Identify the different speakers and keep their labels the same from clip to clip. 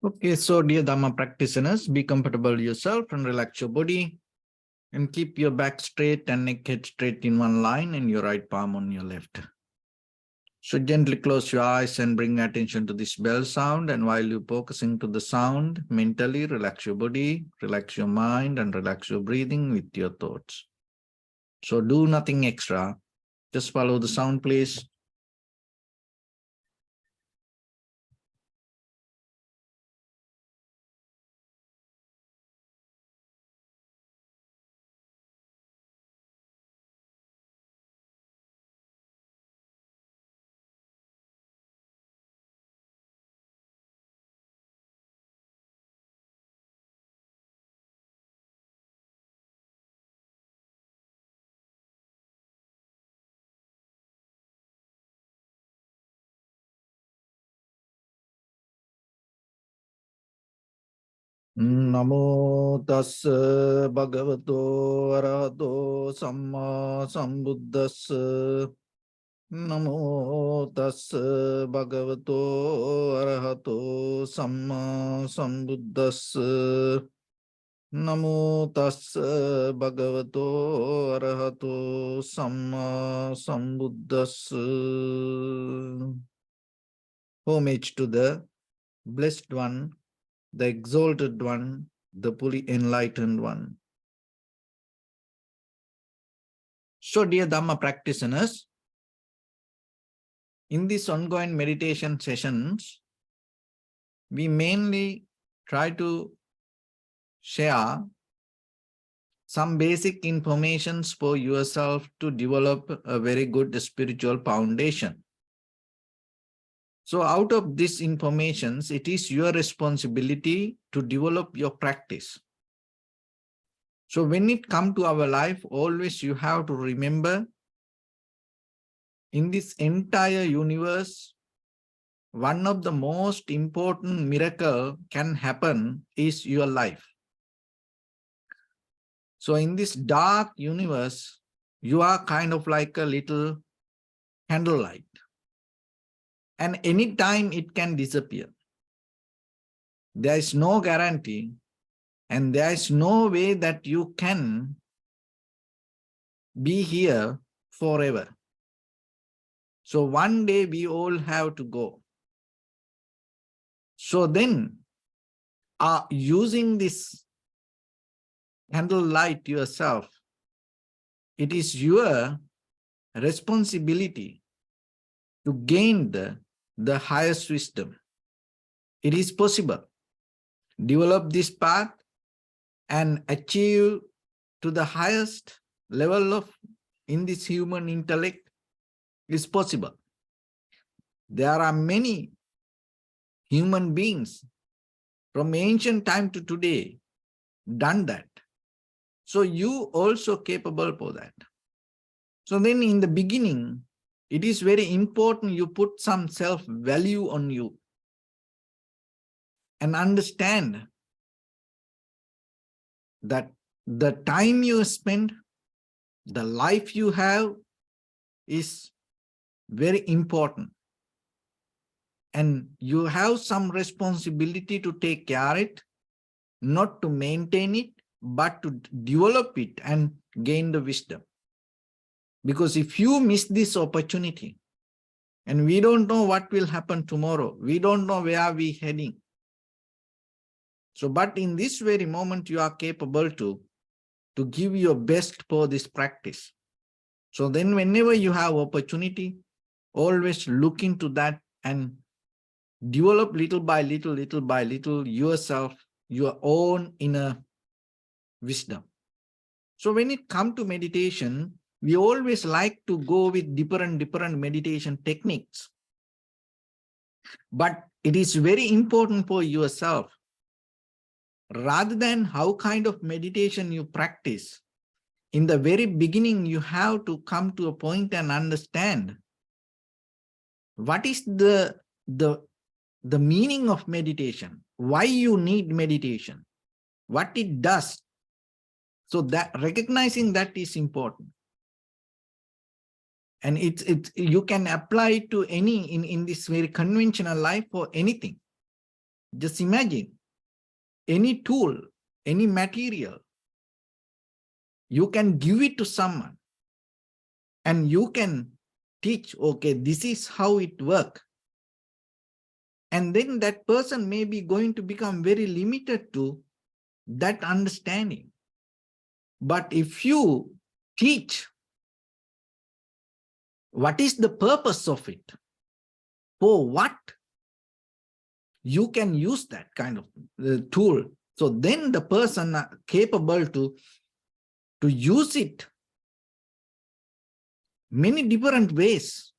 Speaker 1: Okay, so dear Dharma practitioners, be comfortable yourself and relax your body and keep your back straight and neck head straight in one line and your right palm on your left. So gently close your eyes and bring attention to this bell sound, and while you're focusing to the sound, mentally relax your body, relax your mind and relax your breathing with your thoughts. So do nothing extra, just follow the sound please. Namo tassa bhagavato arahato samma sambuddhassa. Namo tassa bhagavato arahato samma sambuddhassa. Namo tassa bhagavato arahato samma sambuddhassa. Homage to the Blessed One, the Exalted One, the fully Enlightened One. So, dear Dhamma practitioners, in these ongoing meditation sessions, we mainly try to share some basic informations for yourself to develop a very good spiritual foundation. So out of these informations, it is your responsibility to develop your practice. So when it comes to our life, always you have to remember, in this entire universe, one of the most important miracle can happen is your life. So in this dark universe, you are kind of like a little candlelight. And anytime it can disappear. There is no guarantee, and there is no way that you can be here forever. So one day we all have to go. So then, using this candlelight yourself, it is your responsibility to gain the highest wisdom. It is possible. Develop this path and achieve to the highest level of in this human intellect is possible. There are many human beings from ancient time to today done that. So you also capable for that. So then in the beginning, it is very important you put some self-value on you and understand that the time you spend, the life you have is very important. And you have some responsibility to take care of it, not to maintain it, but to develop it and gain the wisdom. Because if you miss this opportunity, and we don't know what will happen tomorrow, we don't know where we're heading. So, but in this very moment, you are capable to give your best for this practice. So then whenever you have opportunity, always look into that and develop little by little yourself, your own inner wisdom. So when it comes to meditation, we always like to go with different meditation techniques. But it is very important for yourself, rather than how kind of meditation you practice, in the very beginning, you have to come to a point and understand what is the meaning of meditation, why you need meditation, what it does. So that recognizing that is important. And you can apply it to any in this very conventional life for anything. Just imagine any tool, any material, you can give it to someone and you can teach, okay, this is how it works. And then that person may be going to become very limited to that understanding. But if you teach what is the purpose of it, for what you can use that kind of tool, so then the person are capable to use it many different ways,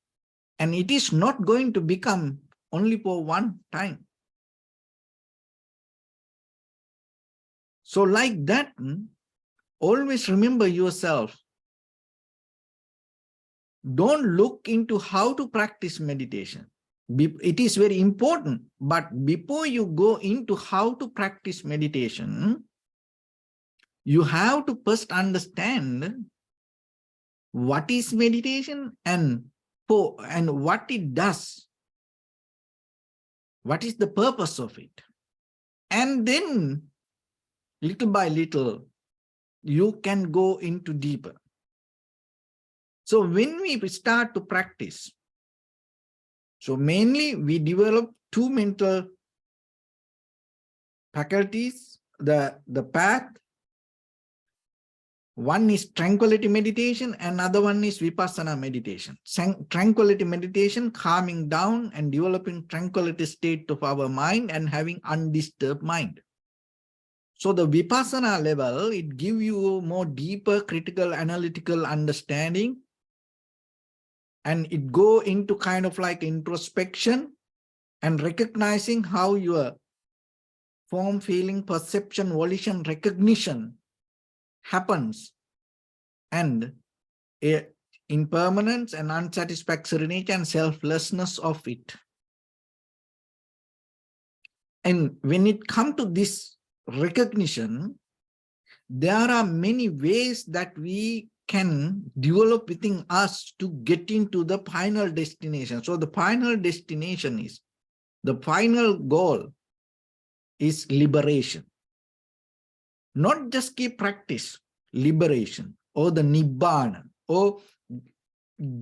Speaker 1: and it is not going to become only for one time. So like that, always remember yourself. Don't look into how to practice meditation. It is very important, but before you go into how to practice meditation, you have to first understand what is meditation and what it does. What is the purpose of it? And then little by little, you can go into deeper. So when we start to practice, so mainly we develop two mental faculties, the path. One is tranquility meditation, and another one is vipassana meditation. Tranquility meditation, calming down and developing tranquility state of our mind and having undisturbed mind. So the vipassana level, it gives you more deeper critical analytical understanding, and it go into kind of like introspection and recognizing how your form, feeling, perception, volition, recognition happens, and impermanence and unsatisfactory nature and selflessness of it. And when it comes to this recognition, there are many ways that we can develop within us to get into the final destination. So the final destination is, the final goal is liberation. Not just keep practice, liberation or the nibbana, or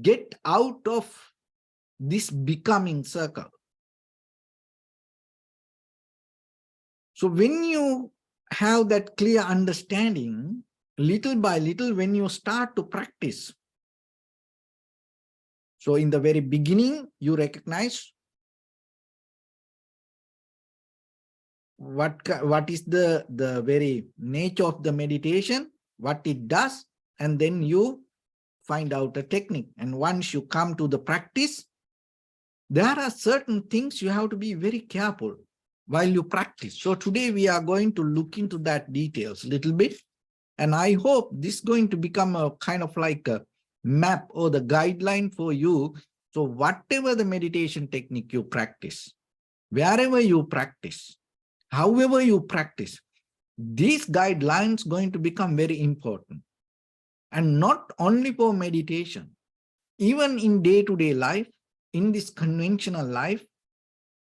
Speaker 1: get out of this becoming circle. So when you have that clear understanding, little by little, when you start to practice, so in the very beginning, you recognize what is the very nature of the meditation, what it does, and then you find out a technique. And once you come to the practice, there are certain things you have to be very careful while you practice. So today we are going to look into that details a little bit. And I hope this is going to become a kind of like a map or the guideline for you. So whatever the meditation technique you practice, wherever you practice, however you practice, these guidelines going to become very important. And not only for meditation, even in day-to-day life, in this conventional life,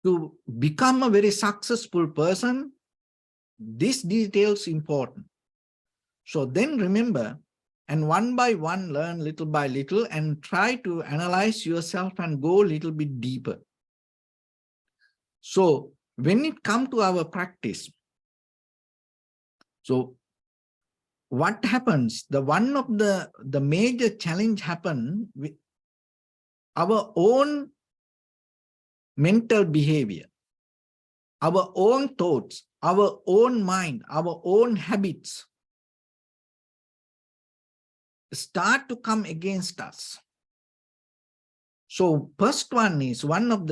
Speaker 1: to become a very successful person, these details important. So then remember, and one by one, learn little by little and try to analyze yourself and go a little bit deeper. So when it comes to our practice, so what happens, one of the major challenge happen with our own mental behavior, our own thoughts, our own mind, our own habits start to come against us. So first one is one of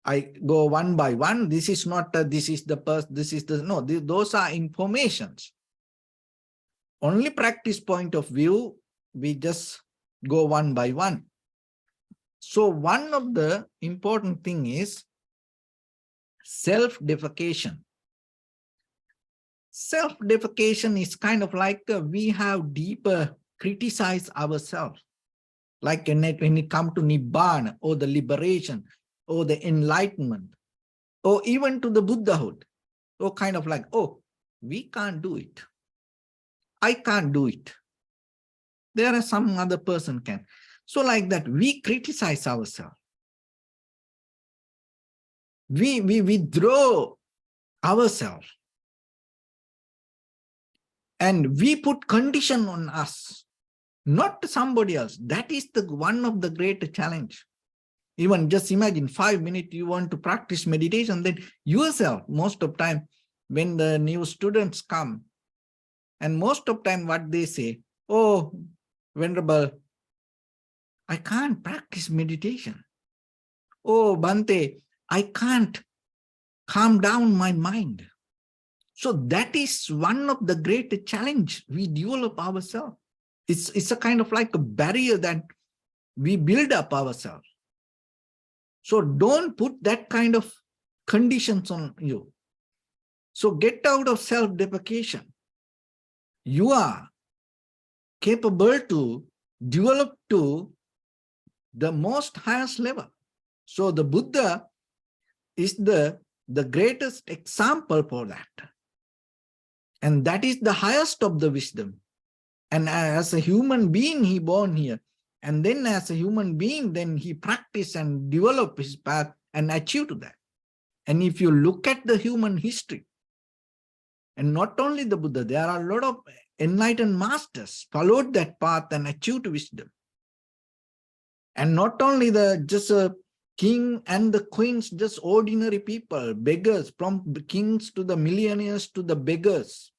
Speaker 1: I go one by one. This is not this is the person, this is the, no, those are informations. Only practice point of view, we just go one by one. So one of the important thing is self-deprecation. Self-deprecation is kind of like we have deeper criticize ourselves. Like when it comes to Nibbana or the liberation or the enlightenment or even to the Buddhahood, or kind of like, oh, we can't do it. I can't do it. There are some other person can. So like that, we criticize ourselves. We withdraw ourselves. And we put condition on us, not somebody else. That is the one of the great challenge. Even just imagine 5 minutes you want to practice meditation, then yourself, most of time when the new students come, and most of time what they say, oh, Venerable, I can't practice meditation. Oh, Bhante, I can't calm down my mind. So that is one of the great challenge we develop ourselves. It's a kind of like a barrier that we build up ourselves. So don't put that kind of conditions on you. So get out of self-deprecation. You are capable to develop to the most highest level. So the Buddha is the greatest example for that. And that is the highest of the wisdom. And as a human being, he born here. And then as a human being, then he practice and develop his path and achieve to that. And if you look at the human history, and not only the Buddha, there are a lot of enlightened masters followed that path and achieved wisdom. And not only the just a king and the queens, just ordinary people, beggars, from the kings to the millionaires to the beggars,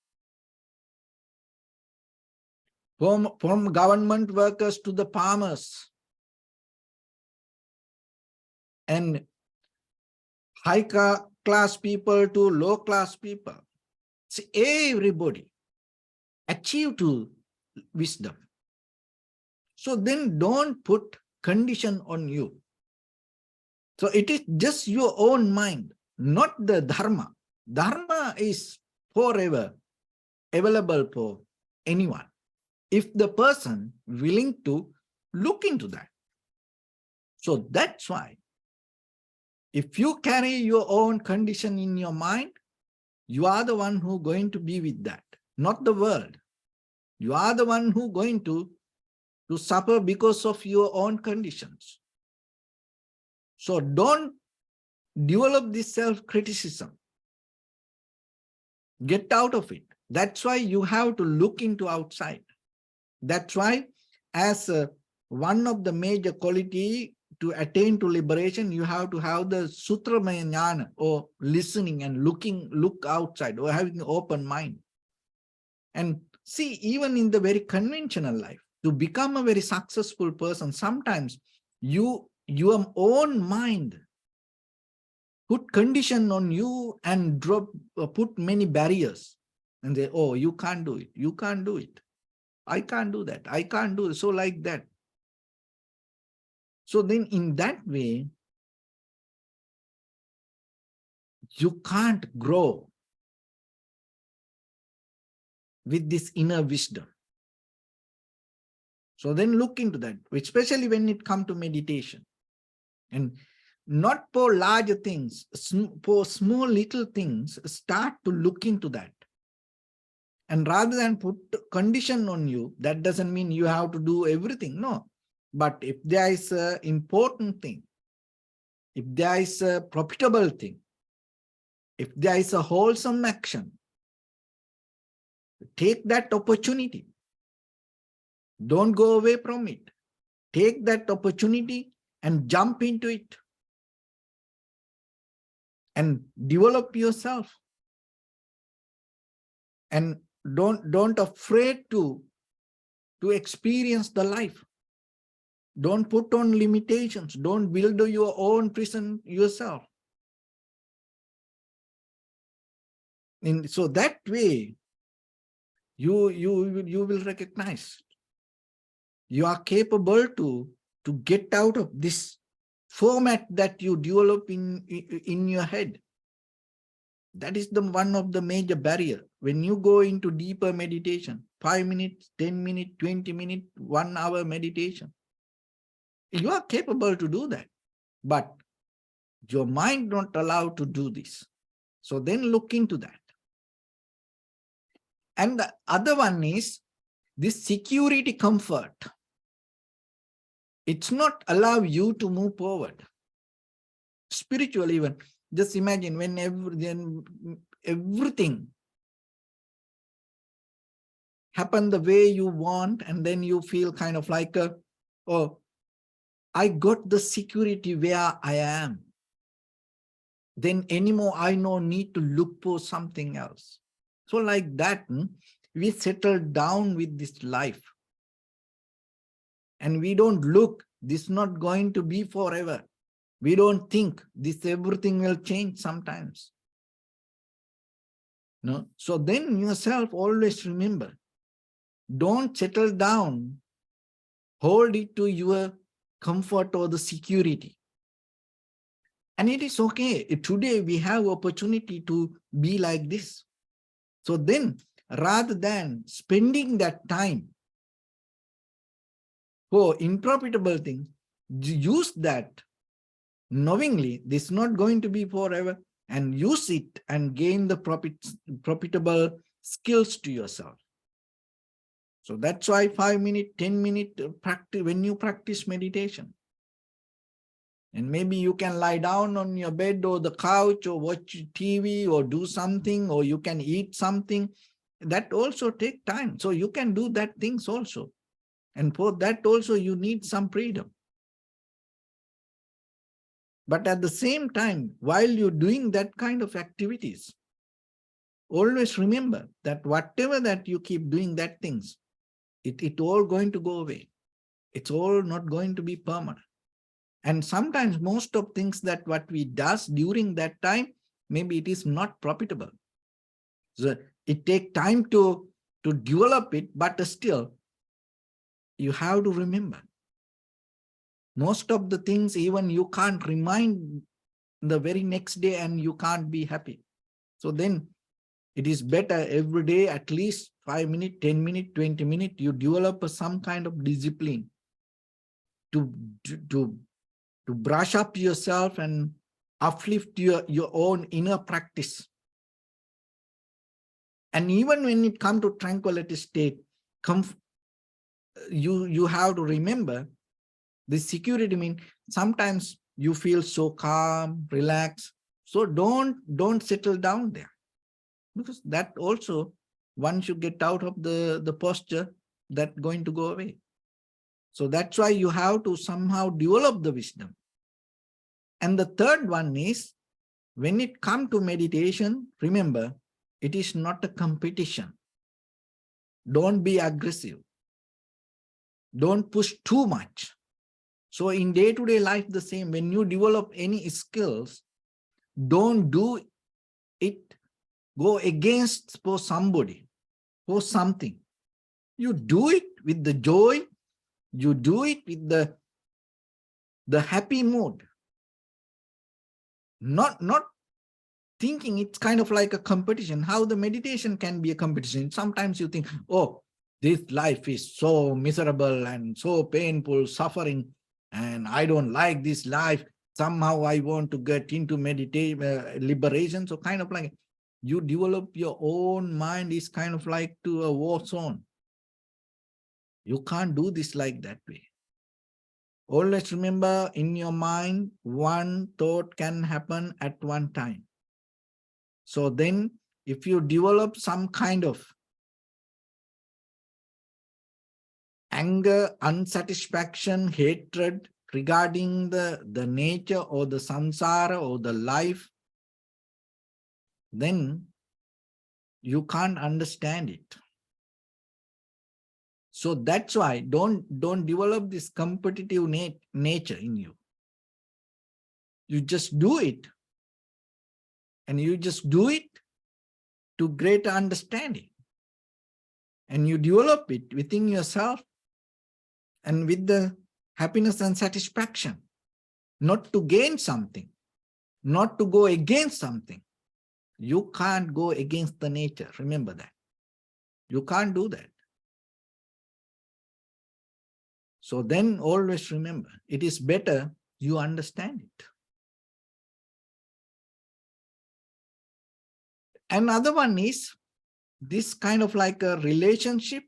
Speaker 1: from government workers to the farmers, and high class people to low class people. See, everybody achieve to wisdom. So then don't put condition on you. So it is just your own mind, not the Dharma. Dharma is forever available for anyone, if the person willing to look into that. So that's why, if you carry your own condition in your mind, you are the one who going to be with that, not the world. You are the one who going to suffer because of your own conditions. So don't develop this self-criticism. Get out of it. That's why you have to look into outside. That's why as one of the major quality to attain to liberation, you have to have the sutramaya jnana, or listening and look outside, or having an open mind. And see, even in the very conventional life, to become a very successful person, sometimes your own mind put condition on you and put many barriers, and say, oh, you can't do it, you can't do it, I can't do that, I can't do it. So like that. So then in that way, you can't grow with this inner wisdom. So then look into that, especially when it comes to meditation. And not for larger things, for small little things, start to look into that. And rather than put condition on you, that doesn't mean you have to do everything, no. But if there is an important thing, if there is a profitable thing, if there is a wholesome action, take that opportunity. Don't go away from it. Take that opportunity and jump into it. And develop yourself. And don't afraid to experience the life. Don't put on limitations. Don't build your own prison yourself. And so that way, you will recognize you are capable to get out of this format that you develop in your head. That is the one of the major barrier. When you go into deeper meditation, 5 minutes, 10 minutes, 20 minutes, 1 hour meditation, you are capable to do that. But Your mind not allowed to do this. So then look into that. And the other one is this security comfort. It's not allow you to move forward. Spiritual even. Just imagine when everything happen the way you want, and then you feel kind of like, oh, I got the security where I am. Then anymore, I no need to look for something else. So like that, we settle down with this life. And we don't look, this is not going to be forever. We don't think this everything will change sometimes. No? So then yourself always remember, don't settle down, hold it to your comfort or the security. And it is okay. Today we have opportunity to be like this. So then, rather than spending that time for unprofitable things, use that knowingly. This is not going to be forever, and use it and gain the profitable skills to yourself. So that's why 5 minute, 10 minute practice when you practice meditation. And maybe you can lie down on your bed or the couch or watch TV or do something, or you can eat something. That also take time. So you can do that things also. And for that also you need some freedom. But at the same time, while you're doing that kind of activities, always remember that whatever that you keep doing that things, it all going to go away. It's all not going to be permanent. And sometimes most of things that what we does during that time, maybe it is not profitable. So it takes time to develop it, but still you have to remember. Most of the things, even you can't remind the very next day and you can't be happy. So then it is better every day, at least 5 minutes, 10 minutes, 20 minutes, you develop some kind of discipline to brush up yourself and uplift your own inner practice. And even when it comes to tranquility state, you have to remember the security means sometimes you feel so calm, relaxed. So don't settle down there, because that also, once you get out of the posture, that's going to go away. So that's why you have to somehow develop the wisdom. And the third one is, when it comes to meditation, remember, it is not a competition. Don't be aggressive. Don't push too much. So in day-to-day life, the same. When you develop any skills, don't do it, go against for somebody, for something. You do it with the joy. You do it with the happy mood. Not thinking it's kind of like a competition. How the meditation can be a competition. Sometimes you think, oh, this life is so miserable and so painful, suffering, and I don't like this life. Somehow I want to get into meditation, liberation. So kind of like you develop your own mind is kind of like to a war zone. You can't do this like that way. Always remember, in your mind, one thought can happen at one time. So then if you develop some kind of anger, unsatisfaction, hatred regarding the nature or the samsara or the life, then you can't understand it. So that's why don't develop this competitive nature in you. You just do it, and you just do it to greater understanding. And you develop it within yourself and with the happiness and satisfaction, not to gain something, not to go against something. You can't go against the nature. Remember that. You can't do that. So then always remember, it is better you understand it. Another one is this kind of like a relationship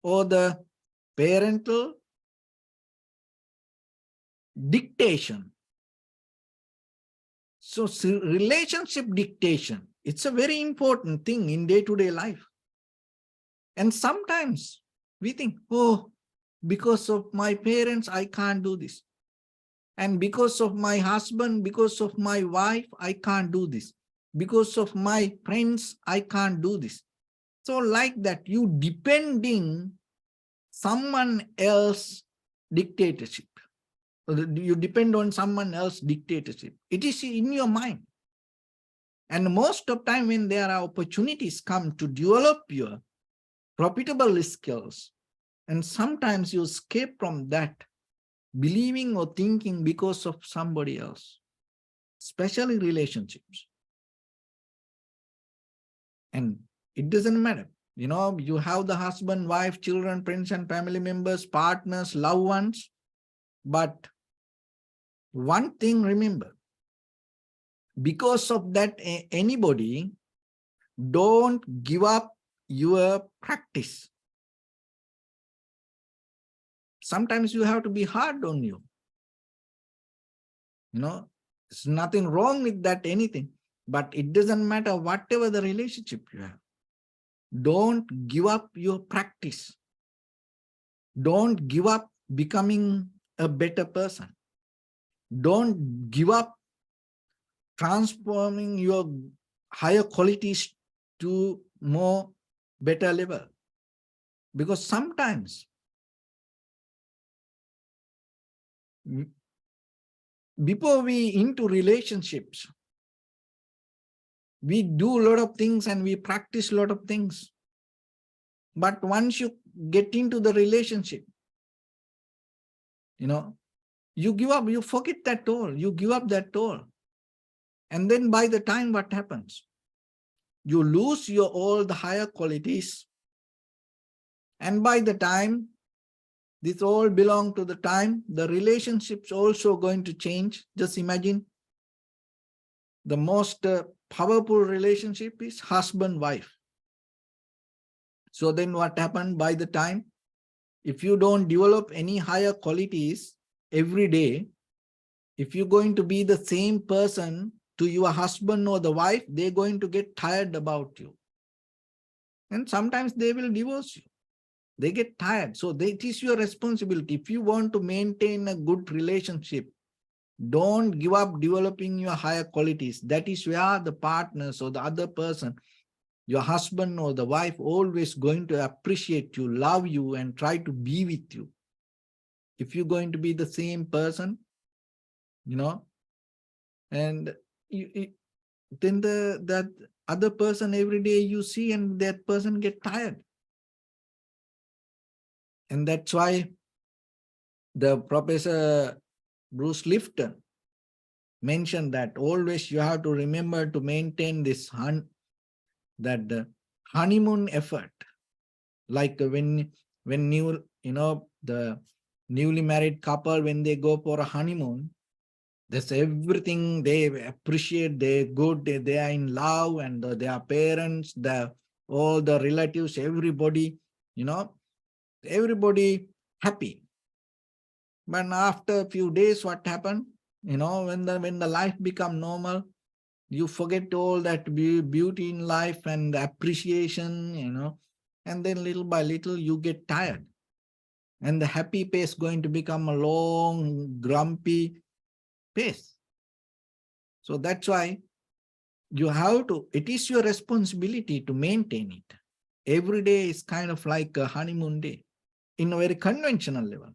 Speaker 1: or the parental dictation. So relationship dictation, it's a very important thing in day-to-day life. And sometimes we think, oh, because of my parents, I can't do this. And because of my husband, because of my wife, I can't do this. Because of my friends, I can't do this. So like that, you depending someone else dictatorship. You depend on someone else dictatorship. It is in your mind. And most of the time when there are opportunities come to develop your profitable skills, and sometimes you escape from that believing or thinking because of somebody else, especially relationships. And it doesn't matter. You know, you have the husband, wife, children, friends and family members, partners, loved ones. But one thing remember, because of that anybody, don't give up your practice. Sometimes you have to be hard on you. You know, there's nothing wrong with that, anything. But it doesn't matter whatever the relationship you have. Don't give up your practice. Don't give up becoming a better person. Don't give up transforming your higher qualities to more better level. Because sometimes before we into relationships, we do a lot of things and we practice a lot of things. But once you get into the relationship, you know, you give up, you forget that all, you give up that all. And then by the time what happens? You lose your all the higher qualities. And by the time, this all belong to the time, the relationship's also going to change. Just imagine the most powerful relationship is husband-wife. So then what happened by the time? If you don't develop any higher qualities every day, if you're going to be the same person to your husband or the wife, they're going to get tired about you. And sometimes they will divorce you. They get tired. So it is your responsibility. If you want to maintain a good relationship, don't give up developing your higher qualities. That is where the partners or the other person, your husband or the wife, always going to appreciate you, love you, and try to be with you. If you're going to be the same person, you know, and then that other person every day you see, and that person get tired. And that's why the Professor Bruce Lifton mentioned that always you have to remember to maintain this that the honeymoon effort. Like when the newly married couple, when they go for a honeymoon, there's everything they appreciate, they're good, they are in love, and their parents, all the relatives, everybody, everybody happy. But after a few days, what happened? When the life become normal, you forget all that beauty in life and the appreciation, and then little by little you get tired. And the happy pace going to become a long, grumpy pace. So that's why you have to, it is your responsibility to maintain it. Every day is kind of like a honeymoon day in a very conventional level.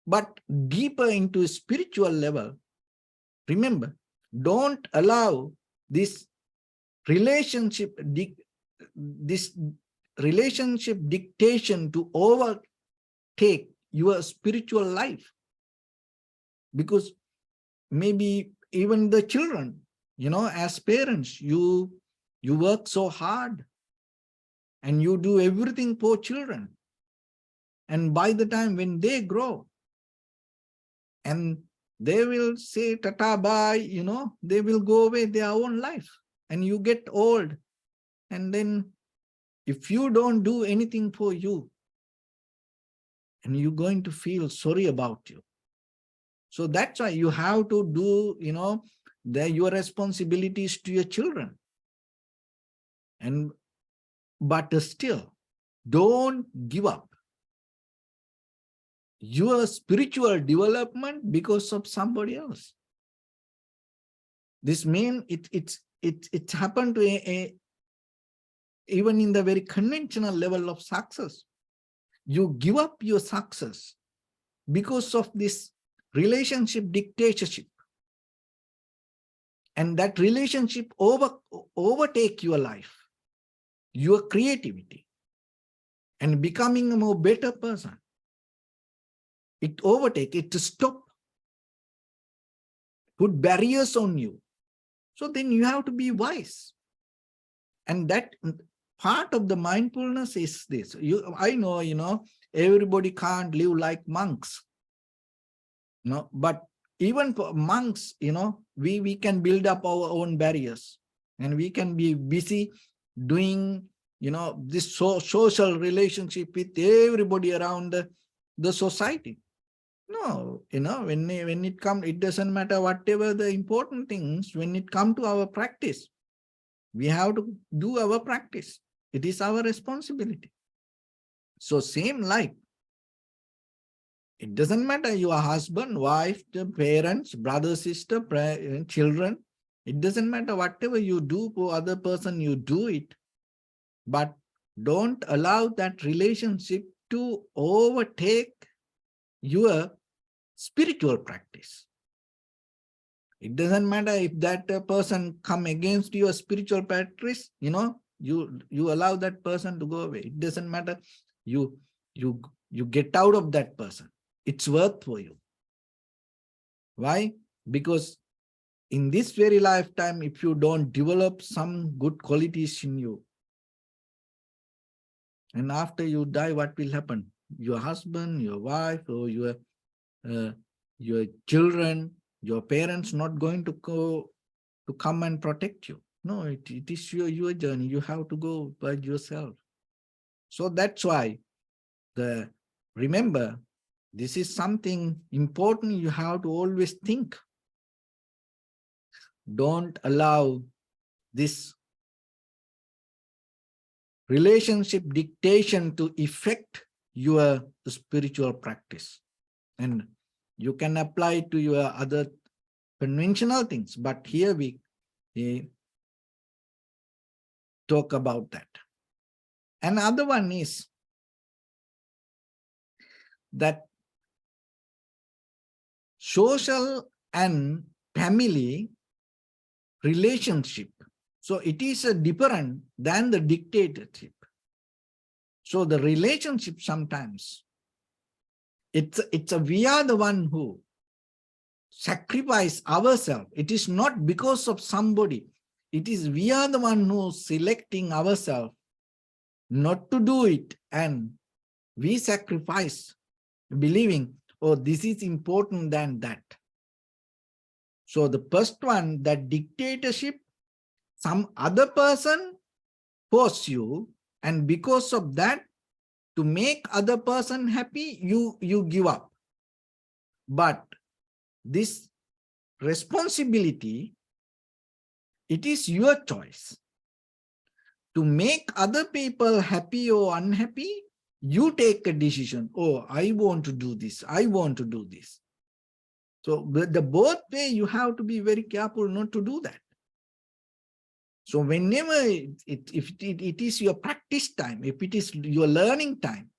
Speaker 1: But deeper into a spiritual level, remember, don't allow this relationship dictation to overtake your spiritual life. Because maybe even the children, as parents, you work so hard and you do everything for children. And by the time when they grow and they will say tata bye, they will go away their own life and you get old And then if you don't do anything for you, and you're going to feel sorry about you. So that's why you have to do, your responsibilities to your children. But still, don't give up your spiritual development because of somebody else. This means it's happened to even in the very conventional level of success. You give up your success because of this relationship dictatorship. And that relationship overtake your life, your creativity, and becoming a more better person. It overtake, it stop, put barriers on you. So then you have to be wise. And that part of the mindfulness is this. I know, everybody can't live like monks. But even for monks, we can build up our own barriers, and we can be busy doing, this social relationship with everybody around the society. No, when it comes, it doesn't matter whatever the important things, when it comes to our practice, we have to do our practice. It is our responsibility. So same like, it doesn't matter your husband, wife, parents, brother, sister, children. It doesn't matter whatever you do for other person, you do it. But don't allow that relationship to overtake your spiritual practice. It doesn't matter if that person come against your spiritual practice, you allow that person to go away. It doesn't matter. You get out of that person. It's worth for you. Why? Because in this very lifetime, if you don't develop some good qualities in you, and after you die, what will happen? Your husband, your wife, or your children, your parents not going to come and protect you. No, it is your journey. You have to go by yourself. So that's why remember, this is something important you have to always think. Don't allow this relationship dictation to affect your spiritual practice. And you can apply to your other conventional things, but here we talk about that. Another one is that social and family relationship. So it is different than the dictatorship. So the relationship sometimes, we are the one who sacrifice ourselves. It is not because of somebody. It is we are the one who selecting ourselves not to do it, and we sacrifice, believing, oh, this is important than that. So the first one, that dictatorship, some other person force you, and because of that, to make other person happy, you give up. But this responsibility, it is your choice. To make other people happy or unhappy, you take a decision. Oh, I want to do this. I want to do this. So the both way, you have to be very careful not to do that. So whenever if it is your practice time, if it is your learning time,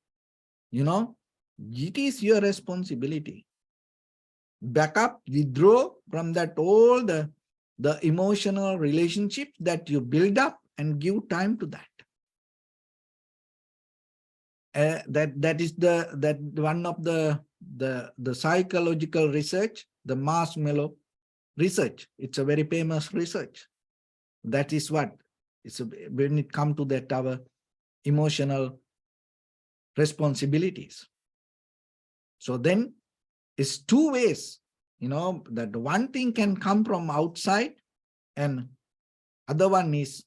Speaker 1: it is your responsibility. Back up, withdraw from that all the emotional relationship that you build up, and give time to that. That is one of the psychological research, the marshmallow research. It's a very famous research. That is what it's when it comes to that our emotional responsibilities. So then it's two ways, that one thing can come from outside, and other one is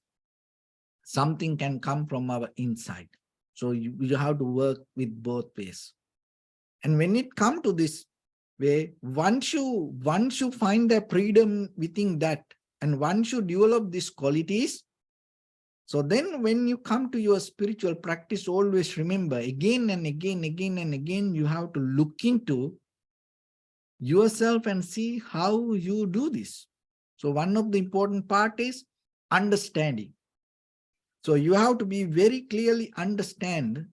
Speaker 1: something can come from our inside. So you have to work with both ways. And when it comes to this way, once you find the freedom within that, and once you develop these qualities, so then when you come to your spiritual practice, always remember again and again, you have to look into yourself and see how you do this. So one of the important part is understanding. So you have to be very clearly understand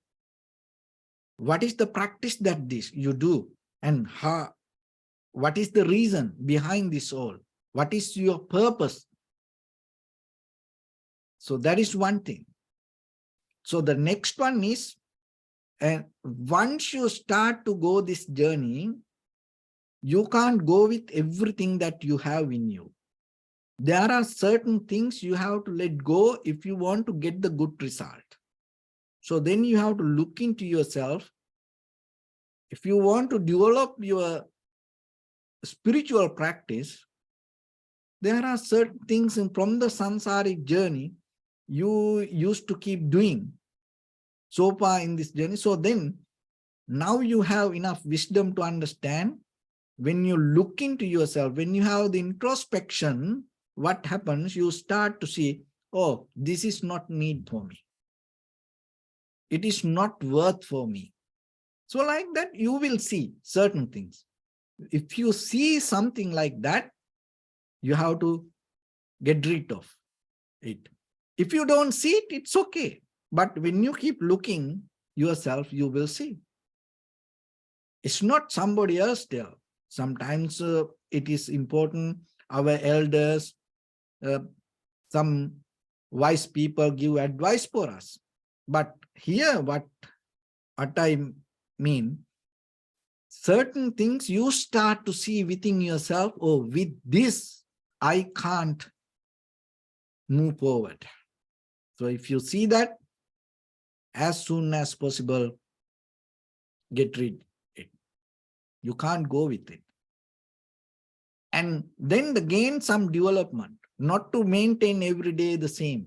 Speaker 1: what is the practice that this you do, and how, what is the reason behind this all? What is your purpose? So that is one thing. So the next one is, and once you start to go this journey, you can't go with everything that you have in you. There are certain things you have to let go if you want to get the good result. So then you have to look into yourself. If you want to develop your spiritual practice, there are certain things from the samsaric journey you used to keep doing so far in this journey. So then now you have enough wisdom to understand, when you look into yourself, when you have the introspection, what happens, you start to see, oh, this is not need for me. It is not worth for me. So like that, you will see certain things. If you see something like that, you have to get rid of it. If you don't see it, it's okay. But when you keep looking yourself, you will see. It's not somebody else there. Sometimes it is important, our elders, some wise people give advice for us. But here, what I mean, certain things you start to see within yourself, oh, with this, I can't move forward. So if you see that, as soon as possible, get rid of it. You can't go with it. And then gain some development, not to maintain every day the same.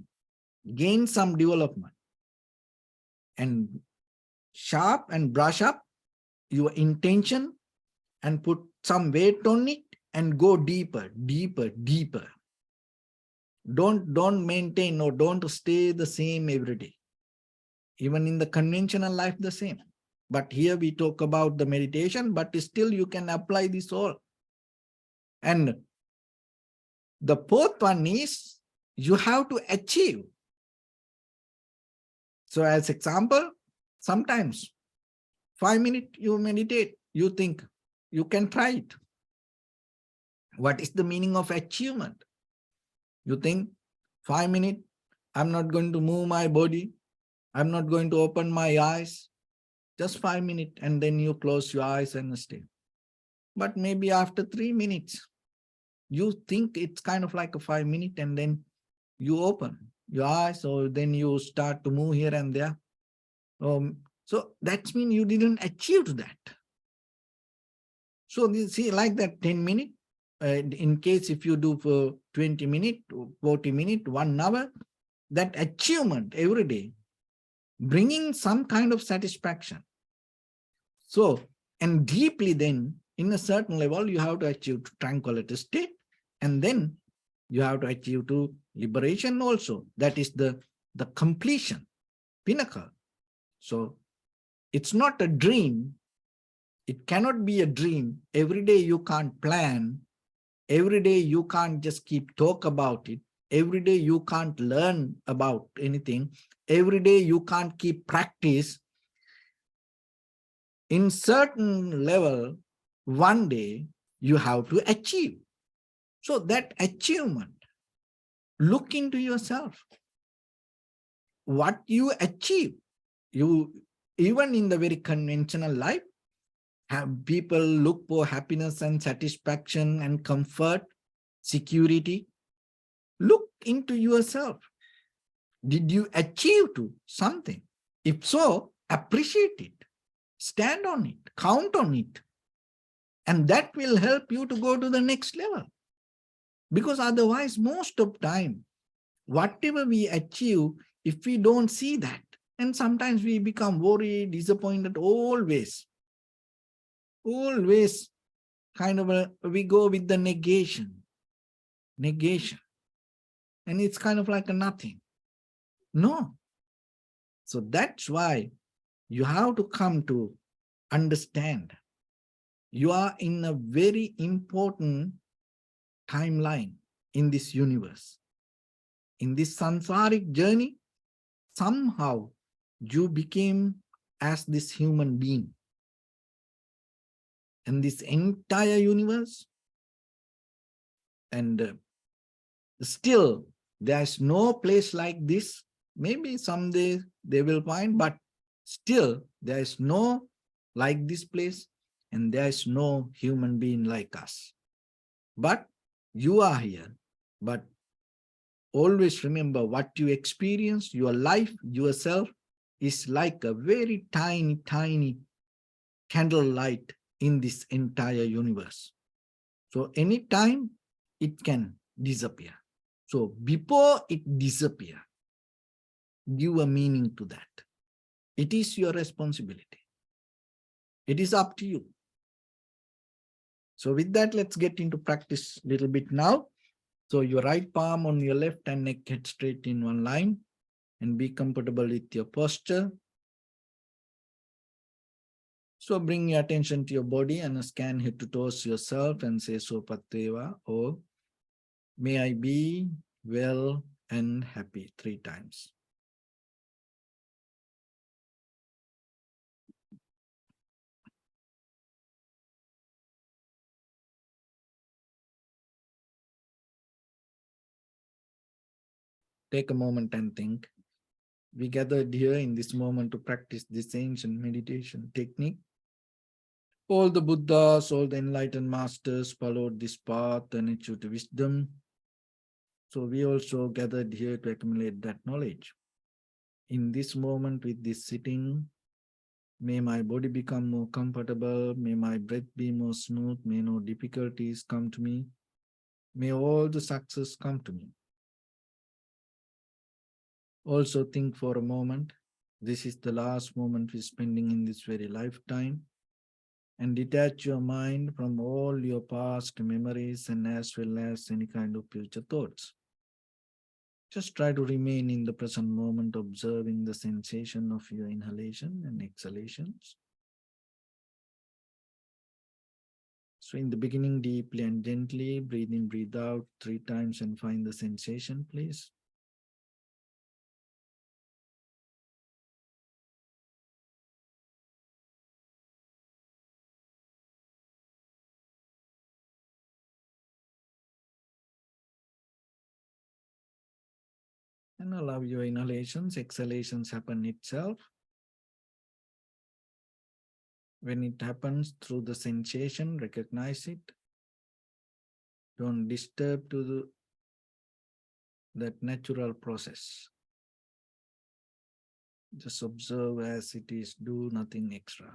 Speaker 1: Gain some development. And sharp and brush up your intention and put some weight on it and go deeper, deeper, deeper. Don't maintain or don't stay the same every day. Even in the conventional life, the same. But here we talk about the meditation, but still you can apply this all. And the fourth one is, you have to achieve. So as example, sometimes 5 minutes you meditate, you think you can try it. What is the meaning of achievement? You think 5 minutes, I'm not going to move my body. I'm not going to open my eyes. Just 5 minutes, and then you close your eyes and stay. But maybe after 3 minutes, you think it's kind of like a 5 minute, and then you open your eyes, or then you start to move here and there. So that means you didn't achieve that. So you see, like that 10 minutes, in case if you do for 20 minutes, 40 minutes, 1 hour, that achievement every day, bringing some kind of satisfaction. So, and deeply then, in a certain level, you have to achieve tranquility state, and then you have to achieve to liberation also. That is the completion, pinnacle. So it's not a dream. It cannot be a dream. Every day you can't plan. Every day you can't just keep talk about it. Every day you can't learn about anything. Every day you can't keep practice. In certain level, one day you have to achieve. So that achievement, look into yourself. What you achieve, you, even in the very conventional life, have people look for happiness and satisfaction and comfort, security. Look into yourself. Did you achieve to something? If so, appreciate it. Stand on it. Count on it. And that will help you to go to the next level. Because otherwise, most of time, whatever we achieve if we don't see that, and sometimes we become worried, disappointed, always kind of we go with the negation, and it's kind of like a nothing. No. So that's why you have to come to understand you are in a very important timeline in this universe. In this samsaric journey, somehow you became as this human being. And this entire universe, and still there's no place like this. Maybe someday they will find, but still there is no like this place, and there is no human being like us. But you are here. But always remember what you experience, your life, yourself is like a very tiny, tiny candle light in this entire universe. So anytime it can disappear. So before it disappear, give a meaning to that. It is your responsibility. It is up to you. So with that, let's get into practice a little bit now. So your right palm on your left and neck head straight in one line, and be comfortable with your posture. So bring your attention to your body and scan head to toes yourself and say Sopatteva, or may I be well and happy 3 times. Take a moment and think. We gathered here in this moment to practice this ancient meditation technique. All the Buddhas, all the enlightened masters followed this path and achieved wisdom. So we also gathered here to accumulate that knowledge. In this moment with this sitting, may my body become more comfortable, may my breath be more smooth, may no difficulties come to me, may all the success come to me. Also think for a moment, this is the last moment we're spending in this very lifetime, and detach your mind from all your past memories and as well as any kind of future thoughts. Just try to remain in the present moment, observing the sensation of your inhalation and exhalations. So in the beginning, deeply and gently, breathe in, breathe out 3 times and find the sensation, please. And allow your inhalations, exhalations happen itself. When it happens through the sensation, recognize it. Don't disturb to that natural process. Just observe as it is, do nothing extra.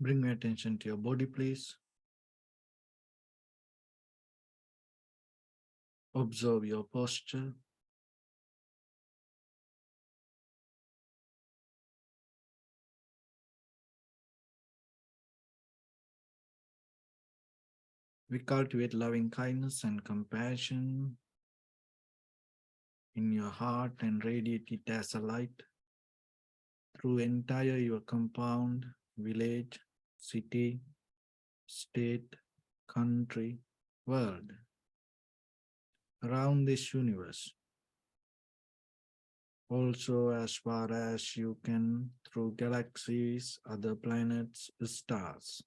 Speaker 1: Bring your attention to your body, please. Observe your posture. We cultivate loving kindness and compassion in your heart and radiate it as a light through entire your compound, village, city, state, country, world, around this universe. Also, as far as you can, through galaxies, other planets, stars.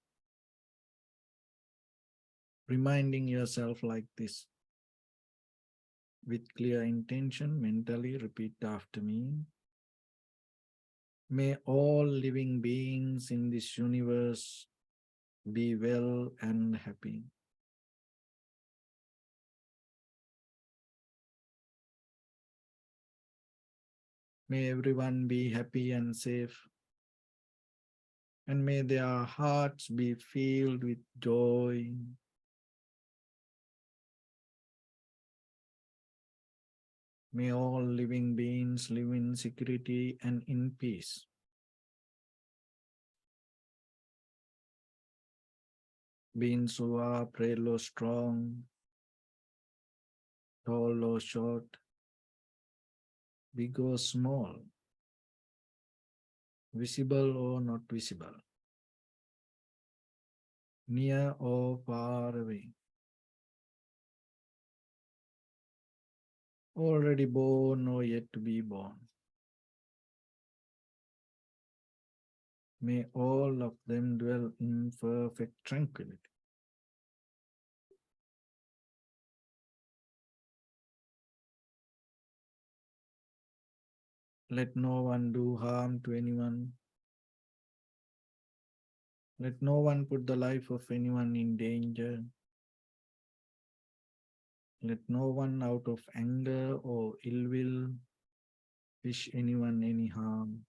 Speaker 1: Reminding yourself like this with clear intention, mentally repeat after me. May all living beings in this universe be well and happy. May everyone be happy and safe. And may their hearts be filled with joy. May all living beings live in security and in peace. Beings who are frail or strong, tall or short, big or small, visible or not visible, near or far away, already born or yet to be born. May all of them dwell in perfect tranquility. Let no one do harm to anyone. Let no one put the life of anyone in danger. Let no one out of anger or ill will wish anyone any harm.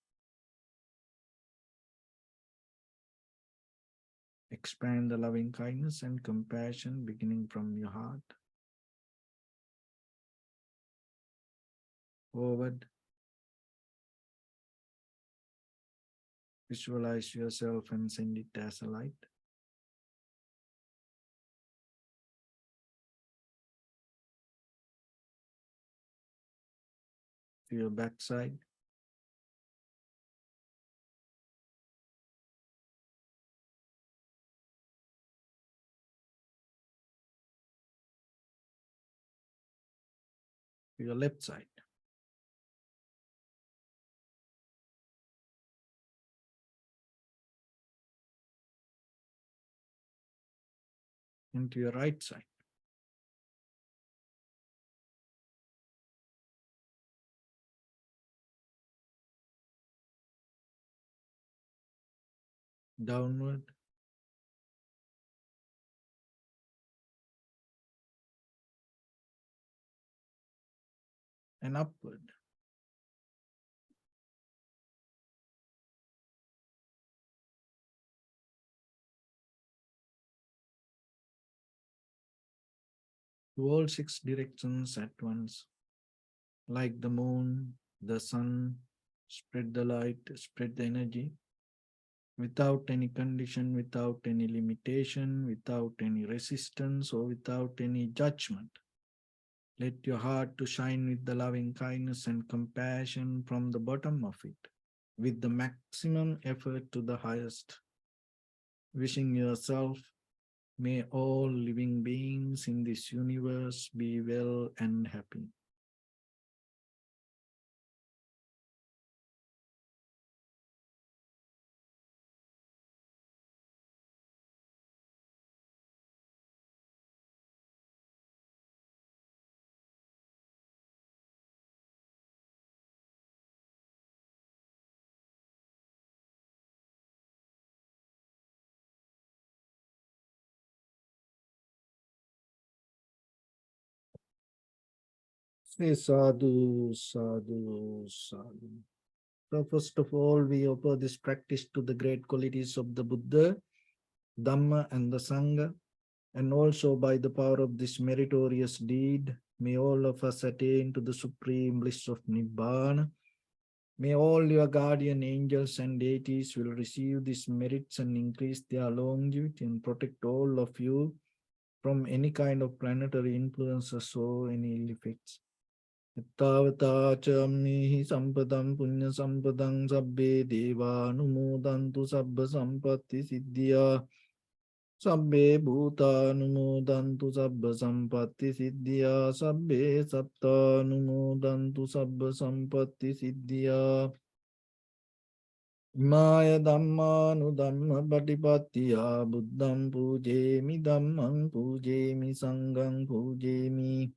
Speaker 1: Expand the loving kindness and compassion beginning from your heart. Forward. Visualize yourself and send it as a light. To your backside. To your left side. And to your right side. Downward. And upward. To all six directions at once. Like the moon, the sun, spread the light, spread the energy. Without any condition, without any limitation, without any resistance, or without any judgment. Let your heart to shine with the loving kindness and compassion from the bottom of it, with the maximum effort to the highest. Wishing yourself, may all living beings in this universe be well and happy. Say sadhu, sadhu, sadhu. So first of all, we offer this practice to the great qualities of the Buddha, Dhamma, and the Sangha. And also by the power of this meritorious deed, may all of us attain to the supreme bliss of Nibbana. May all your guardian angels and deities will receive these merits and increase their longevity and protect all of you from any kind of planetary influences or any ill effects. Ittavata ca ammihi sampadam punya sampadam sabbe deva anumodantu sabba sampatti siddhya. Sabbe bhuta anumodantu sabba sampatti siddhya. Sabbe satta anumodantu sabba sampatti siddhya. Maya dhammanu dhamma patipattiya buddham pujemi dhammam pujemi sangham pujemi.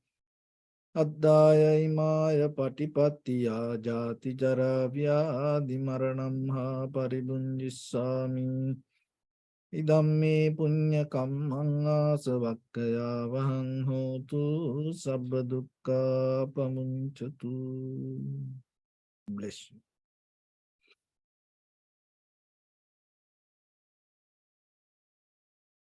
Speaker 1: Addaya imaya patipattiya jati jara vyadi maranam ha paribunjissami. Idamme punya kammang asavakkaya vahang hotu sabba dukkha pamunchatu. Bless you.